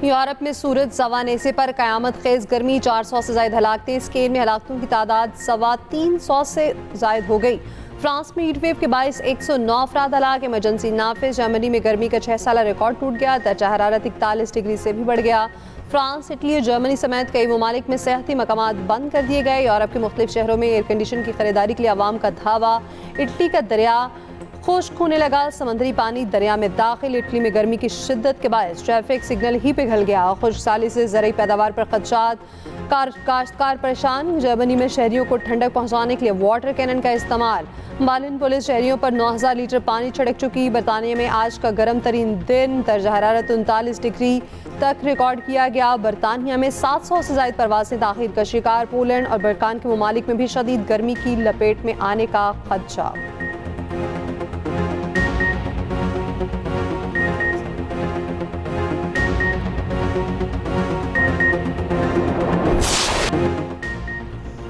Europe में सूरज सवानेसे पर क़यामत खेज गर्मी, 400 से ज़ायद हलाकतें। स्पेन में हलाकतों की तादाद 325 से ज़ायद हो गई। फ्रांस में हीटवेव के बायस 109 अफराद हलाक, इमरजेंसी नाफिज। जर्मनी में गर्मी का 6 साला रिकॉर्ड टूट गया, दर्जा हरारत 41 डिग्री से भी बढ़ गया। फ्रांस, इटली और जर्मनी समेत कई ममालिक में सेहती मकामात बंद कर दिए गए। यूरोप के मुख्तलिफ शहरों में एयर कंडीशन की खरीदारी के लिए अवाम का धावा। इटली का दरिया खुश्क होने लगा, समंदरी पानी दरिया में दाखिल। इटली में गर्मी की शिद्दत के बायस ट्रैफिक सिग्नल ही पिघल गया। खुश्क साली से ज़रूरी पैदावार पर खदशात, काश्तकार परेशान। जर्मनी में शहरियों को ठंडक पहुँचाने के लिए वाटर कैनन का इस्तेमाल। बालिन पुलिस शहरियों पर 9000 लीटर पानी छिड़क चुकी। बरतानिया में आज का गर्म तरीन दिन, दर्जा हरारत 39 डिग्री तक रिकॉर्ड किया गया। बरतानिया में 700 से ज़ायद परवासें ताख़ीर का शिकार। पोलैंड और बल्कान के ममालिक में भी शदीद गर्मी की लपेट में आने का खदशा।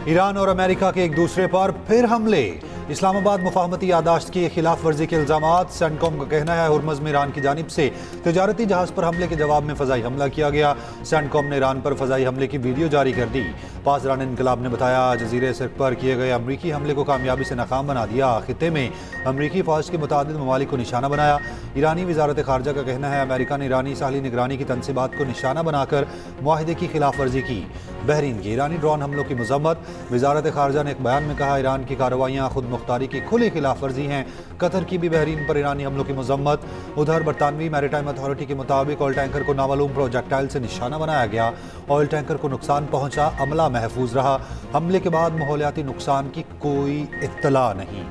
ईरान और अमेरिका के एक दूसरे पर फिर हमले। इस्लामाबाद मुफाहमती यादाश्त की खिलाफ वर्जी के इल्ज़ामात। सेंटकॉम का कहना है हुर्मुज़ में ईरान की जानिब से तिजारती जहाज़ पर हमले के जवाब में फ़ज़ाई हमला किया गया। सेंटकॉम ने ईरान पर फ़ज़ाई हमले की वीडियो जारी कर दी। पासदारान इनकलाब ने बताया जज़ीरे सिर्क पर किए गए अमरीकी हमले को कामयाबी से नाकाम बना दिया। खित्ते में अमरीकी फ़ौज के मुतादिद ममालिक को निशाना बनाया। ईरानी वज़ारत ख़ारजा का कहना है अमेरिका ने ईरानी साहली निगरानी की तनसीबात को निशाना बनाकर मुआहदे की खिलाफ वर्जी की। बहरीन के ईरानी ड्रोन हमलों की मज़म्मत। वज़ारत ख़ारजा ने एक बयान में कहा ईरान की कार्रवाइयाँ खुद मुख्तारी की खुली खिलाफ वर्जी हैं। कतर की भी बहरीन पर ईरानी हमलों की मज़म्मत। उधर बरतानवी मैरीटाइम अथॉरिटी के मुताबिक ऑयल टैंकर को नामालूम प्रोजेक्टाइल से निशाना बनाया गया। ऑयल टैंकर को नुकसान पहुंचा, अमला महफूज रहा। हमले के बाद माहौलियाती नुकसान की कोई इत्तला नहीं।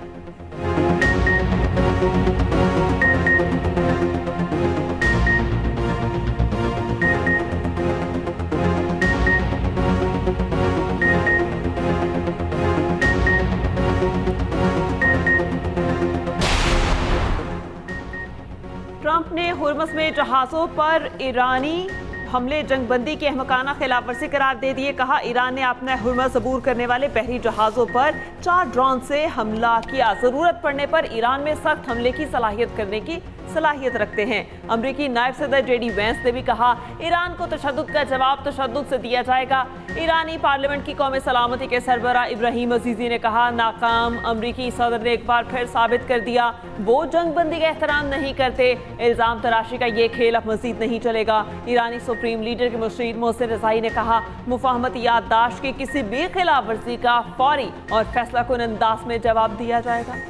ट्रंप ने हुर्मुज़ में जहाज़ों पर ईरानी हमले जंगबंदी की अहमकाना खिलाफवर्जी करार दे दिए। कहा ईरान ने अपना हुर्मुज़ अबूर करने वाले बहरी जहाज़ों पर 4 ड्रोन से हमला किया। ज़रूरत पड़ने पर ईरान में सख्त हमले की सलाहियत करने की सलाहियत रखते हैं। अमरीकी नायब सदर जेडी वेंस ने भी कहा ईरान को तशद्दुद का जवाब तशद्दुद से दिया जाएगा। ईरानी पार्लियामेंट की कौमी सलामती के सरबराह इब्राहिम अजीजी ने कहा नाकाम अमरीकी सदर ने एक बार फिर साबित कर दिया वो जंगबंदी का एहतराम नहीं करते। इल्ज़ाम तराशी का ये खेल अब मजीद नहीं चलेगा। ईरानी सुप्रीम लीडर के मुशीर मोहसिन रज़ाई ने कहा मुफाहमती याददाश्त की किसी भी खिलाफ वर्जी का फौरी और फैसला कुन अंदाज में जवाब दिया जाएगा।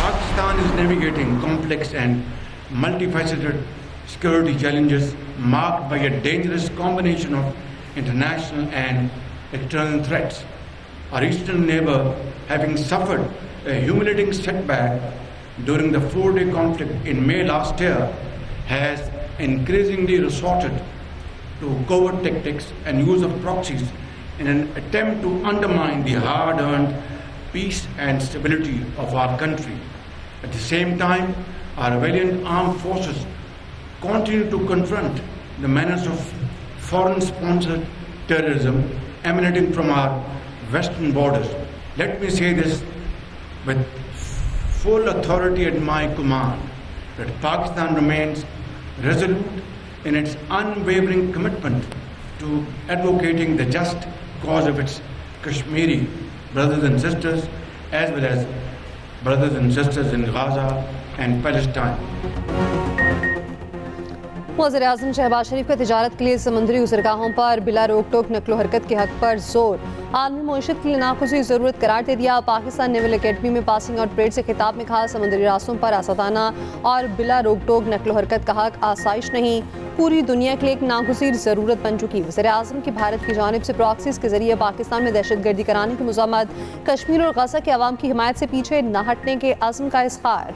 Pakistan is navigating complex and multifaceted security challenges marked by a dangerous combination of international and external threats. Our eastern neighbor, having suffered a humiliating setback during the 4-day conflict in May last year, has increasingly resorted to covert tactics and use of proxies in an attempt to undermine the hard-earned peace and stability of our country. At the same time, our valiant armed forces continue to confront the menace of foreign-sponsored terrorism emanating from our western borders. Let me say this with full authority at my command, that Pakistan remains resolute in its unwavering commitment to advocating the just cause of its Kashmiri brothers and sisters, as well as brothers and sisters in Gaza and Palestine. वज़ीर-ए-आज़म शहबाज शरीफ का तिजारत के लिए समुद्री गुज़रगाहों पर बिला रोक टोक नकलो हरकत के हक पर जोर। आलमी मईशत के लिए नाखुशी ज़रूरत करार दे दिया। पाकिस्तान नेवल अकेडमी में पासिंग आउट परेड से खिताब में कहा समुद्री रास्तों पर आसादाना और बिला रोक टोक नकलो हरकत का हक आसाइश नहीं, पूरी दुनिया के लिए एक नागुज़ीर ज़रूरत बन चुकी। वज़ीर-ए-आज़म की भारत की जानिब से प्रॉक्सीज़ के जरिए पाकिस्तान में दहशतगर्दी कराने की मज़म्मत। कश्मीर और गज़ा के अवाम की हिमायत से पीछे न हटने के अज़्म का इज़हार।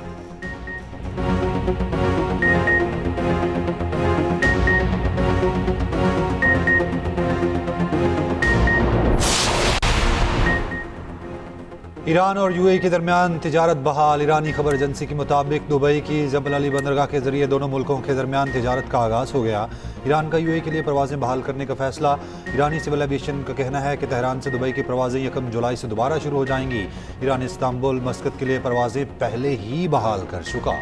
ईरान और यूएई के दरमियान तिजारत बहाल। ईरानी खबर एजेंसी के मुताबिक दुबई की जबल अली बंदरगाह के जरिए दोनों मुल्कों के दरमियान तिजारत का आगाज़ हो गया। ईरान का यूएई के लिए परवाजें बहाल करने का फैसला। ईरानी सिविल एविएशन का कहना है कि तेहरान से दुबई की परवाजें 1 जुलाई से दोबारा शुरू हो जाएंगी। ईरान इस्तांबुल मस्कत के लिए परवाजें पहले ही बहाल कर चुका।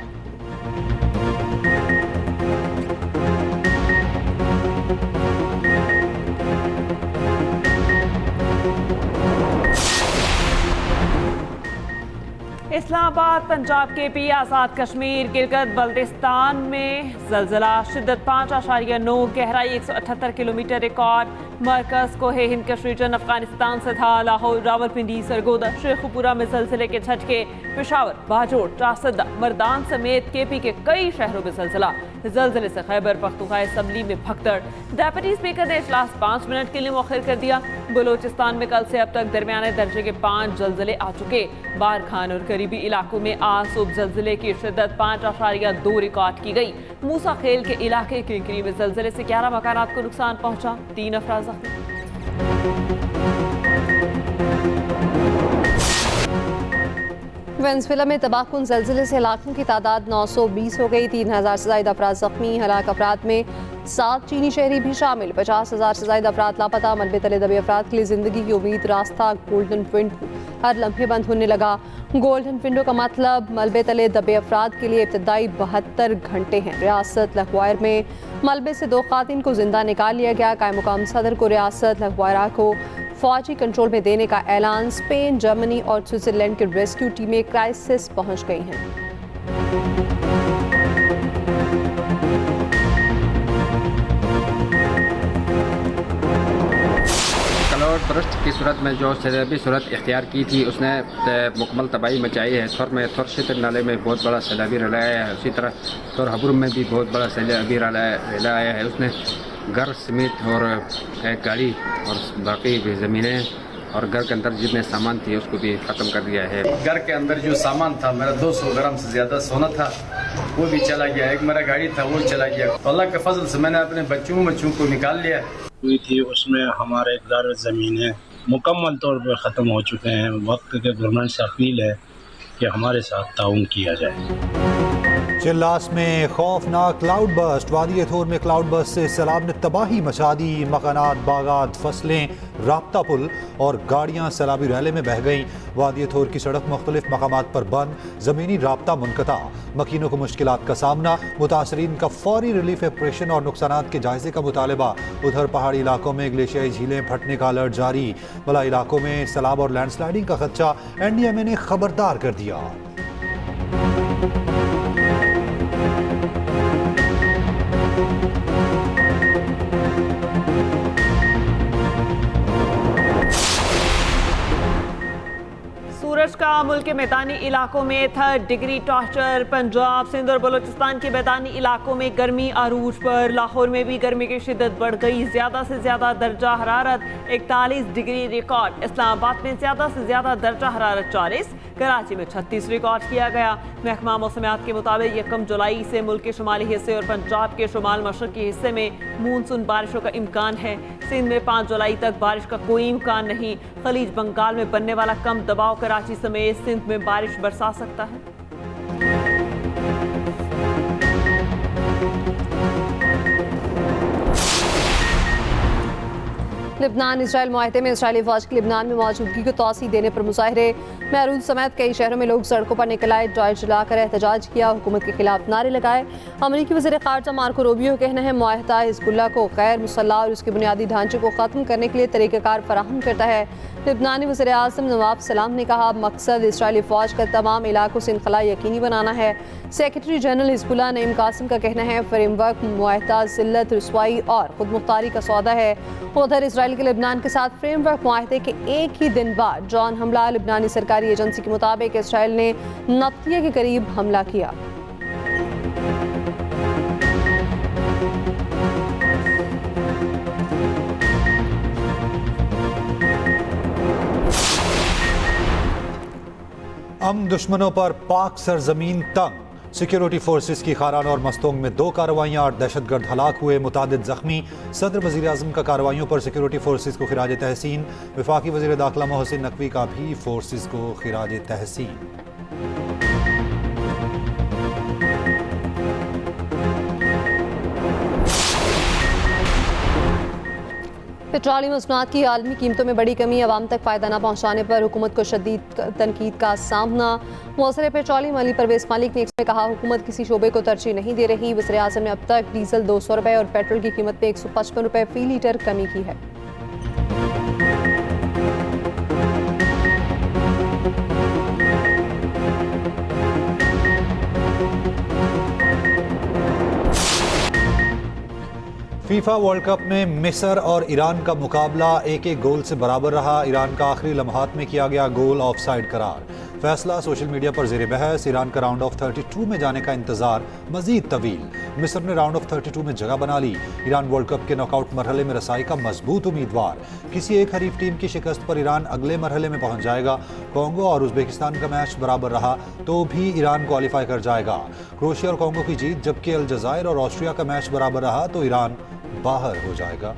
इस्लामाबाद, पंजाब के पी, आज़ाद कश्मीर, गिलगित बल्तिस्तान में ज़लज़ला, शिद्दत 5.9, गहराई 178 किलोमीटर रिकॉर्ड। मरकज़ कोहे हिंद कश रीजन अफगानिस्तान से था। लाहौर, रावलपिंडी, सरगोदा, शेखुपुरा में ज़लज़ले के झटके। पेशावर, बाजोड़, ट्रासदा, मर्दान समेत केपी के कई शहरों में ज़लज़ला। ज़लज़ले से खैबर पख्तूनख्वा असम्बली में भगदड़। डेप्यूटी स्पीकर ने इजलास 5 मिनट के लिए मुअख्खर कर दिया। बलोचिस्तान में कल से अब तक दरमियाने दर्जे के 5 ज़लज़ले आ चुके। बारखान और करीबी इलाकों में आज सुबह ज़लज़ले की शिद्दत 5.2 रिकॉर्ड की गई। मूसा खेल के इलाके किंकरी में ज़लज़ले से 11 मकानात को नुकसान पहुंचा, 3 अफराद जख्मी। वेनेजुएला में तबाहकुन ज़लज़ले से हलाकों की तादाद 920 हो गई। 3000 से ज़ायद अफराद जख्मी। हलाक अफराद में 7 चीनी शहरी भी शामिल। 50,000 से ज़ायद अफराद लापता। मलबे तले दबे अफराद के लिए ज़िंदगी की उम्मीद रास्ता गोल्डन विंडो हर लम्हे बंद होने लगा। गोल्डन विंडो का मतलब मलबे तले दबे अफराद के लिए इब्तदाई 72 घंटे हैं। रियासत लखवायर में मलबे से 2 खातिन को जिंदा निकाल लिया गया। कायम मुकाम सदर को रियासत लखवायरा को फौजी कंट्रोल में देने का ऐलान। स्पेन, जर्मनी और स्विट्जरलैंड की रेस्क्यू टीमें क्राइसिस पहुंच गई हैं। तुरस्त की सूरत में जो सैलाबी सूरत इख्तियार की थी उसने मुकम्मल तबाही मचाई है। थुर में थुरशित नाले में बहुत बड़ा सैलाबी रलाया है। उसी तरह थुर हबुर में भी बहुत बड़ा सैलाबी रलाया है। उसने घर समेत और एक गाड़ी और बाकी भी ज़मीनें और घर के अंदर जितने सामान थे उसको भी ख़त्म कर दिया है। घर के अंदर जो सामान था, मेरा 200 ग्राम से ज़्यादा सोना था, वो भी चला गया। एक मेरा गाड़ी था वो चला गया। अल्लाह के फजल से मैंने अपने बच्चों को निकाल लिया हुई थी। उसमें हमारे घर ज़मीनें मुकम्मल तौर पर ख़त्म हो चुके हैं। वक्त के गवर्नमेंट से अपील है कि हमारे साथ ताउन किया जाए। चिल्लास में खौफनाक क्लाउड बस्ट। वादी थोर में क्लाउड बस्ट से सैलाब ने तबाही मचा दी। मकानात, बागात, फसलें, राब्ता पुल और गाड़ियाँ सैलाबी रैले में बह गईं। वादी थोर की सड़क मुख्तलिफ मकामात पर बंद, ज़मीनी राब्ता मुनक़ता। मकीनों को मुश्किलात का सामना। मुतासरीन का फौरी रिलीफ ऑपरेशन और नुकसानात के जायजे का मुतालबा। उधर पहाड़ी इलाकों में ग्लेशियाई झीलें फटने का अलर्ट जारी। बला इलाकों में सैलाब और लैंडस्लाइडिंग का खदशा। NDMA ने खबरदार कर दिया। सूरज का मुल्क के मैदानी इलाकों में 3rd degree torture. Punjab, Sindh और बलोचिस्तान के मैदानी इलाकों में गर्मी अरूज पर। लाहौर में भी गर्मी की शिद्दत बढ़ गई। ज़्यादा से ज़्यादा दर्जा हरारत 41 डिग्री रिकॉर्ड। इस्लामाबाद में ज़्यादा से ज़्यादा दर्जा हरारत 40, कराची में 36 रिकॉर्ड किया गया। महकमा मौसमियात के मुताबिक 1 जुलाई से मुल्क के शुमाली हिस्से और पंजाब के शुमाल मशरक़ी हिस्से में मानसून बारिशों का इम्कान है। सिंध में 5 जुलाई तक बारिश का कोई इम्कान नहीं। खलीज बंगाल में बनने वाला कम दबाव कराची समेत सिंध में बारिश बरसा सकता है। लिबनान इसराइल मुआहदे में इसराइली फौज की लिबनान में मौजूदगी को तोसी देने पर मुजाहरे। मैरून समेत कई शहरों में लोग सड़कों पर निकल आए, टॉर्च जलाकर एहतजाज किया, हुकूमत के खिलाफ नारे लगाए। अमरीकी वज़ीर ख़ारजा मार्को रूबियो का कहना है मुआहदा हिज़्बुल्लाह को गैर मुसल्लह और उसके बुनियादी ढांचे को ख़त्म करने के लिए तरीक़ाकार फराहम करता है। लिबनानी वज़ीर आज़म नवाब सलाम ने कहा मकसद इसराइली फ़ौज का तमाम इलाकों से इनखला यकीनी बनाना है। Secretary general Hezbollah Naim Qassem का कहना है फ्रेमवर्क मुआहदा ज़िल्लत, रुसवाई और खुद मुख्तारी का सौदा है। उधर इसराइल के लिबनान के साथ फ्रेमवर्क मुआहदे के एक ही दिन बाद ड्रोन हमला। लिबनानी सरकारी एजेंसी के मुताबिक इसराइल ने नब्तिया के करीब हमला किया। दुश्मनों पर पाक सरजमीन तंग। सिक्योरिटी फोर्सेस की खारान और मस्तोंग में 2 कार्रवाइयाँ, 8 दहशतगर्द हलाक हुए, मुतादिद जख्मी। सदर वज़ीर आज़म का कार्रवाइयों पर सिक्योरिटी फोर्सेस को खिराज तहसीन। वफाकी वज़ीर दाखिला मोहसिन नकवी का भी फोर्सेस को खिराज तहसीन। पेट्रोलियम मसनूआत की आलमी कीमतों में बड़ी कमी, आवाम तक फ़ायदा न पहुँचाने पर हुकूमत को शदीद तनकीद का सामना। मौसर पेट्रोलियम अली परवेज़ मालिक ने इसमें कहा, हुकूमत किसी शोबे को तरजीह नहीं दे रही। वज़ीर आज़म ने अब तक डीजल 200 रुपये और पेट्रोल की कीमत में 155 रुपये फ़ी लीटर कमी की है। फीफा वर्ल्ड कप में मिस्र और ईरान का मुकाबला 1-1 गोल से बराबर रहा। ईरान का आखिरी लम्हात में किया गया गोल ऑफसाइड करार। फैसला सोशल मीडिया पर ज़ेर बहस। ईरान का राउंड ऑफ 32 में जाने का इंतजार मजीद तवील। मिस्र ने राउंड ऑफ 32 में जगह बना ली। ईरान वर्ल्ड कप के नॉकआउट मरहले में रसाई का मजबूत उम्मीदवार। किसी एक हरीफ टीम की शिकस्त पर ईरान अगले मरहले में पहुंच जाएगा। कोंगो और उज़्बेकिस्तान का मैच बराबर रहा तो भी ईरान क्वालिफाई कर जाएगा। क्रोएशिया और कोंगो की जीत, जबकि अलजायर और ऑस्ट्रिया का मैच बराबर रहा तो ईरान बाहर हो जाएगा।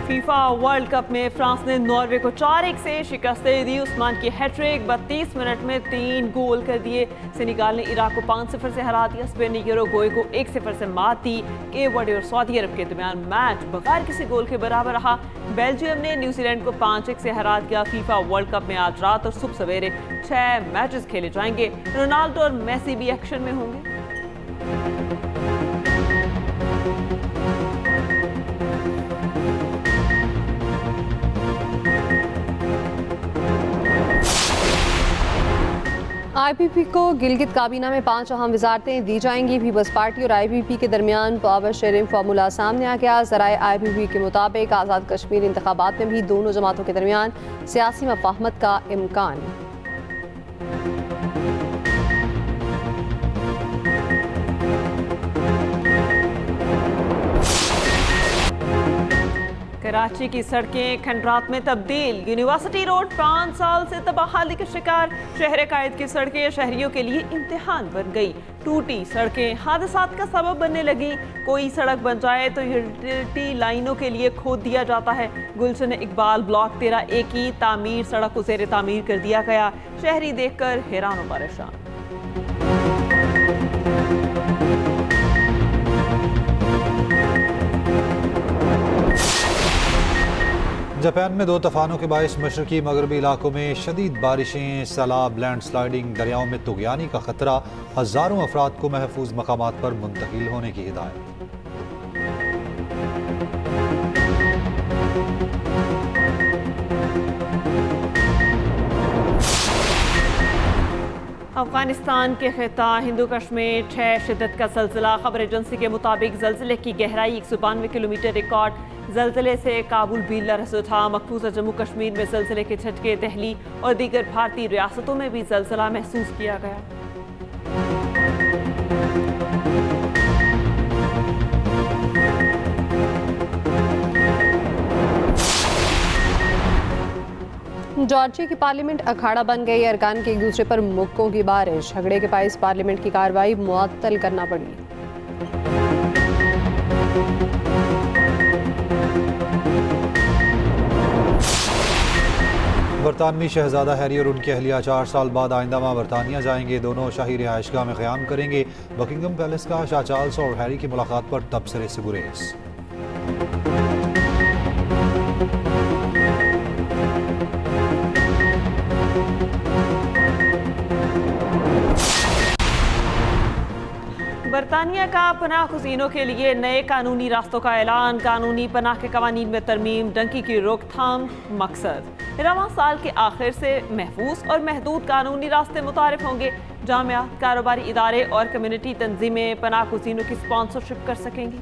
फीफा वर्ल्ड कप में फ्रांस ने नॉर्वे को 4-1 से शिकस्त दे दी। उस्मान की हैट्रिक, 32 मिनट में 3 गोल कर दिए। सेनेगाल ने इराक को 5-0 से हरा दिया। स्पेन ने यूरुग्वे को 1-0 से मात दी। केप वर्डे और सऊदी अरब के दरमियान मैच बगैर किसी गोल के बराबर रहा। बेल्जियम ने न्यूजीलैंड को 5-1 से हरा दिया। फीफा वर्ल्ड कप में आज रात और सुबह सवेरे 6 मैचेस खेले जाएंगे। रोनाल्डो और मेसी भी एक्शन में होंगे। IPP को गिलगित काबीना में 5 अहम वजारतें दी जाएंगी। पीपल्स पार्टी और IPP के दरमियान पावर शेयरिंग फार्मूला सामने आ गया। ज़राए IPP के मुताबिक आज़ाद कश्मीर इंतखाबात में भी दोनों जमातों के दरमियान सियासी मफाहमत का इम्कान। कराची की सड़कें खंडरात में तब्दील। यूनिवर्सिटी रोड 5 साल से तबाहाली का शिकार। शहर कायद की सड़कें शहरियों के लिए इम्तिहान बन गई। टूटी सड़कें हादसात का सबब बनने लगी। कोई सड़क बन जाए तो यूटिलिटी लाइनों के लिए खोद दिया जाता है। गुलशन इकबाल ब्लॉक 13A की तामीर सड़क को ज़ेर तामीर कर दिया गया। शहरी देखकर हैरान और परेशान। जापान में 2 तूफानों के बायस मशरकी मगरबी इलाकों में शदीद बारिशें, सैलाब, लैंड स्लाइडिंग, दरियाओं में तुगयानी का खतरा। हज़ारों अफराद को महफूज मकामात पर मुंतकिल होने की हिदायत। अफगानिस्तान के खिता हिंदू कश में 6 शिद्दत का ज़लज़ला। खबर एजेंसी के मुताबिक ज़लज़ले की गहराई 192 किलोमीटर रिकॉर्ड। ज़लज़ले से काबुल भी लरज़ उठा। मकबूजा जम्मू कश्मीर में ज़लज़ले के झटके, दिल्ली और दीगर भारतीय रियासतों में भी ज़लज़ला महसूस किया गया। जॉर्जिया की पार्लियामेंट अखाड़ा बन गई। अरकान के एक दूसरे पर मुक्कों की बारिश। झगड़े के बायस पार्लियामेंट की कार्रवाई मुअत्तल करना पड़ी। बरतानवी शहजादा हैरी और उनकी अहलिया 4 साल बाद आइंदा माह बरतानिया जाएंगे। दोनों शाही रिहाइशगाह में क़याम करेंगे। बकिंगम पैलेस का शाह चार्ल्स और हैरी की मुलाकात पर तबसरे से गुरेज। बरतानिया का पनाह गुज़ीनों के लिए नए कानूनी रास्तों का ऐलान। कानूनी पनाह के कवानीन में तरमीम, डंकी की रोकथाम मकसद। रवां साल के आखिर से महफूज और महदूद कानूनी रास्ते मुतारिफ होंगे। जामिया, कारोबारी इदारे और कम्युनिटी तंजीमें पनाह गुज़ीनों की स्पॉन्सरशिप कर सकेंगी।